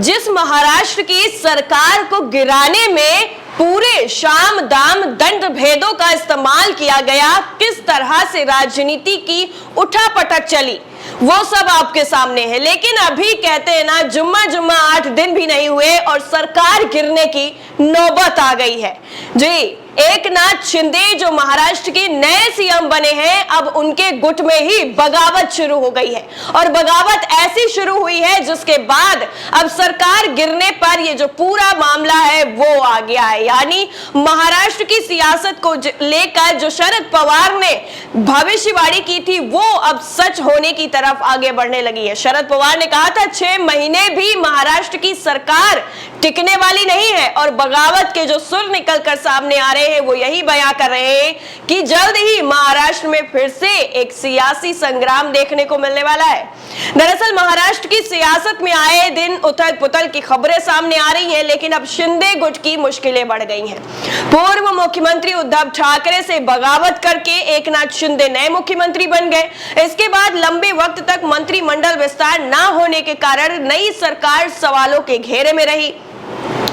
जिस महाराष्ट्र की सरकार को गिराने में पूरे साम दाम दंड भेदों का इस्तेमाल किया गया, किस तरह से राजनीति की उठापटक चली, वो सब आपके सामने है। लेकिन अभी कहते हैं ना, जुम्मा 8 दिन भी नहीं हुए और सरकार गिरने की नौबत आ गई है। जी, एकनाथ शिंदे जो महाराष्ट्र के नए सीएम बने हैं, अब उनके गुट में ही बगावत शुरू हो गई है और बगावत ऐसी शुरू हुई है जिसके बाद अब सरकार गिरने पर ये जो पूरा मामला है वो आ गया है। यानी महाराष्ट्र की सियासत को लेकर जो शरद पवार ने भविष्यवाणी की थी वो अब सच होने की तरफ आगे बढ़ने लगी है। शरद पवार ने कहा था 6 महीने भी महाराष्ट्र की सरकार टिकने वाली नहीं है और बगावत के जो सुर निकल कर सामने आ रहे हैं वो यही बयां कर रहे हैं कि जल्द ही महाराष्ट्र में फिर से एक सियासी संग्राम देखने को मिलने वाला है। दरअसल महाराष्ट्र की सियासत में आए दिन उथल पुथल की खबरें सामने आ रही हैं, लेकिन अब शिंदे गुट की मुश्किलें बढ़ गई हैं। पूर्व मुख्यमंत्री उद्धव ठाकरे से बगावत करके एकनाथ शिंदे नए मुख्यमंत्री बन गए। इसके बाद लंबे वक्त तक मंत्रिमंडल विस्तार न होने के कारण नई सरकार सवालों के घेरे में रही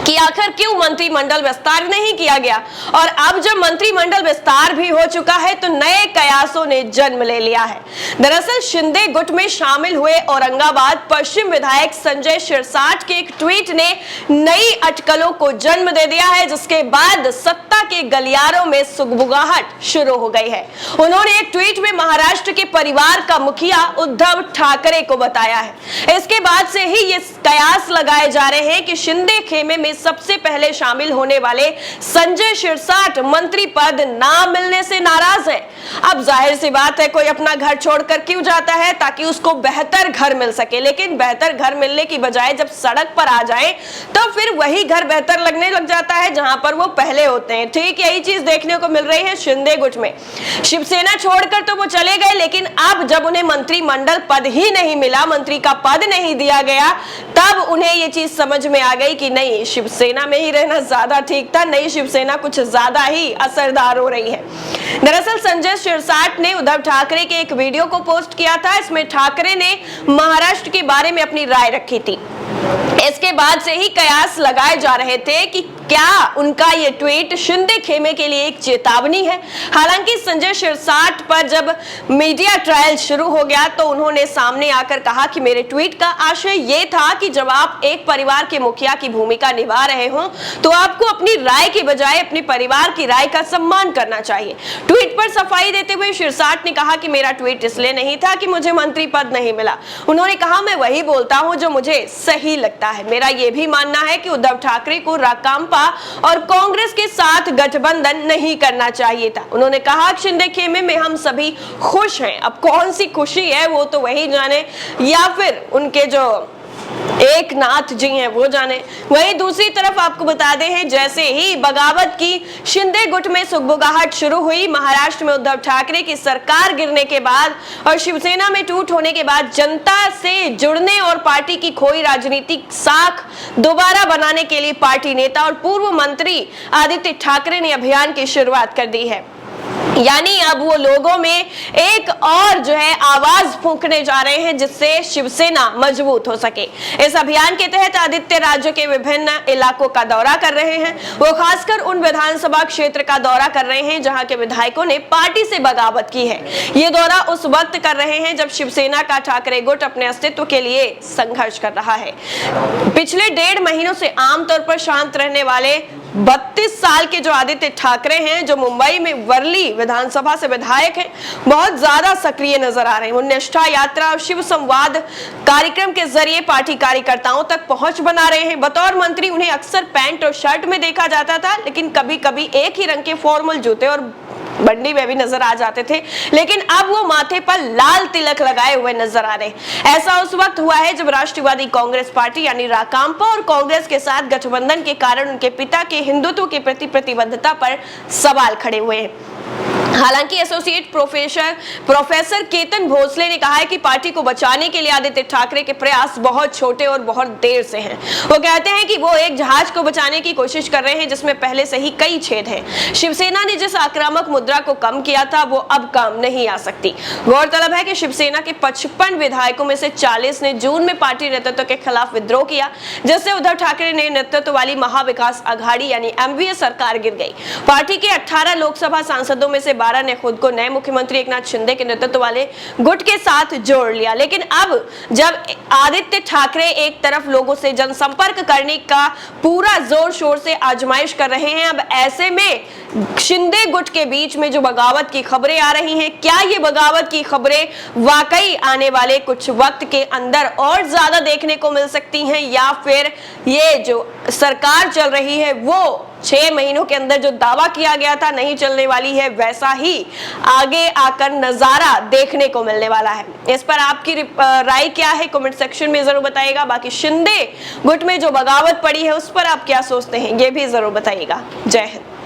कि आखिर क्यों मंत्रिमंडल विस्तार नहीं किया गया। और अब जब मंत्रिमंडल विस्तार भी हो चुका है तो नए कयासों ने जन्म ले लिया है। दरअसल शिंदे गुट में शामिल हुए औरंगाबाद पश्चिम विधायक संजय शिरसाट के एक ट्वीट ने नई अटकलों को जन्म दे दिया है, जिसके बाद सत्ता के गलियारों में सुगबुगाहट शुरू हो गई है। उन्होंने एक ट्वीट में महाराष्ट्र के परिवार का मुखिया उद्धव ठाकरे को बताया है। इसके बाद से ही ये कयास लगाए जा रहे हैं कि शिंदे खेमे में सबसे पहले शामिल होने वाले संजय शिरसाट मंत्री पद ना मिलने से नाराज है। अब जाहिर सी बात है, कोई अपना घर छोड़कर क्यों जाता है, ताकि उसको बेहतर घर मिल सके। लेकिन बेहतर घर मिलने की बजाय जब सड़क पर आ जाए तो फिर वही घर बेहतर लगने लग जाता है जहां पर वो पहले होते हैं। ठीक यही चीज देखने को मिल रही है शिंदे गुट में। शिवसेना छोड़कर तो वो चले गए, लेकिन अब जब उन्हें मंत्रिमंडल पद ही नहीं मिला, मंत्री का पद नहीं दिया गया, तब उन्हें ये चीज समझ में आ गई कि नहीं, शिवसेना में ही रहना ज्यादा ठीक था। नई शिवसेना कुछ ज्यादा ही असरदार हो रही है। दरअसल संजय शिरसाट ने उद्धव ठाकरे के एक वीडियो को पोस्ट किया था। इसमें ठाकरे ने महाराष्ट्र के बारे में अपनी राय रखी थी। इसके बाद से ही कयास लगाए जा रहे थे कि क्या उनका ये ट्वीट शिंदे खेमे के लिए एक चेतावनी है। हालांकि संजय शिरसाट पर जब मीडिया ट्रायल शुरू हो गया तो उन्होंने सामने आकर कहा कि मेरे ट्वीट का आशय ये था कि जब आप एक परिवार के मुखिया की भूमिका निभा रहे हो तो आपको अपनी राय के बजाय अपने परिवार की राय का सम्मान करना चाहिए। ट्वीट पर सफाई देते हुए शिरसाट ने कहा कि मेरा ट्वीट इसलिए नहीं था कि मुझे मंत्री पद नहीं मिला। उन्होंने कहा, मैं वही बोलता हूं जो मुझे सही लगता है। मेरा यह भी मानना है कि उद्धव ठाकरे को राकांपा और कांग्रेस के साथ गठबंधन नहीं करना चाहिए था। उन्होंने कहा शिंदे खेमे में हम सभी खुश हैं। अब कौन सी खुशी है वो तो वही जाने, या फिर उनके जो एकनाथ जी हैं वो जाने। वहीं दूसरी तरफ आपको बता दें हैं, जैसे ही बगावत की शिंदे गुट में सुगबुगाहट शुरू हुई, महाराष्ट्र में उद्धव ठाकरे की सरकार गिरने के बाद और शिवसेना में टूट होने के बाद जनता से जुड़ने और पार्टी की खोई राजनीतिक साख दोबारा बनाने के लिए पार्टी नेता और पूर्व मंत्री आदित्य ठाकरे ने अभियान की शुरुआत कर दी है। यानी अब वो लोगों में एक और जो है आवाज फूंकने जा रहे हैं जिससे शिवसेना मजबूत हो सके। इस अभियान के तहत आदित्य राज्य के विभिन्न इलाकों का दौरा कर रहे हैं। वो खासकर उन विधानसभा क्षेत्र का दौरा कर रहे हैं जहां के विधायकों ने पार्टी से बगावत की है। ये दौरा उस वक्त कर रहे हैं जब शिवसेना का ठाकरे गुट अपने अस्तित्व के लिए संघर्ष कर रहा है। पिछले 1.5 महीनों से आमतौर पर शांत रहने वाले 32 साल के जो आदित्य ठाकरे हैं, जो मुंबई में वर्ली विधानसभा से विधायक हैं, बहुत ज्यादा सक्रिय नजर आ रहे हैं। वो निष्ठा यात्रा और शिव संवाद कार्यक्रम के जरिए पार्टी कार्यकर्ताओं तक पहुंच बना रहे हैं। बतौर मंत्री उन्हें अक्सर पैंट और शर्ट में देखा जाता था, लेकिन कभी कभी एक ही रंग के फॉर्मल जूते और बंडी में भी नजर आ जाते थे। लेकिन अब वो माथे पर लाल तिलक लगाए हुए नजर आ रहे। ऐसा उस वक्त हुआ है जब राष्ट्रवादी कांग्रेस पार्टी यानी राकांपा और कांग्रेस के साथ गठबंधन के कारण उनके पिता के हिंदुत्व के प्रति प्रतिबद्धता पर सवाल खड़े हुए हैं। हालांकि एसोसिएट प्रोफेसर केतन भोसले ने कहा है कि पार्टी को बचाने के लिए आदित्य ठाकरे के प्रयास बहुत छोटे और बहुत देर से हैं। वो कहते हैं कि वो एक जहाज को बचाने की कोशिश कर रहे हैं जिसमें पहले से ही कई छेद हैं। शिवसेना ने जिस आक्रामक मुद्रा को कम किया था वो अब काम नहीं आ सकती। गौरतलब है कि शिवसेना के 55 विधायकों में से 40 ने जून में पार्टी नेतृत्व के खिलाफ विद्रोह किया, जिससे उद्धव ठाकरे ने नेतृत्व वाली महाविकास आघाड़ी यानी एमवीए सरकार गिर गई। पार्टी के 18 लोकसभा सांसदों में से 12 ने खुद को नए मुख्यमंत्री एकनाथ शिंदे के नेतृत्व वाले गुट के साथ जोड़ लिया। लेकिन अब जब आदित्य ठाकरे एक तरफ लोगों से जनसंपर्क करने का पूरा जोर शोर से आजमाइश कर रहे हैं, अब ऐसे में शिंदे गुट के बीच में जो बगावत की खबरें आ रही हैं, क्या ये बगावत की खबरें वाकई आने वाले कुछ वक्त के अंदर और ज्यादा देखने को मिल सकती हैं, या फिर ये जो सरकार चल रही है वो 6 महीनों के अंदर जो दावा किया गया था नहीं चलने वाली है, वैसा ही आगे आकर नजारा देखने को मिलने वाला है। इस पर आपकी राय क्या है कमेंट सेक्शन में जरूर बताइएगा। बाकी शिंदे गुट में जो बगावत पड़ी है उस पर आप क्या सोचते हैं ये भी जरूर बताइएगा। जय हिंद।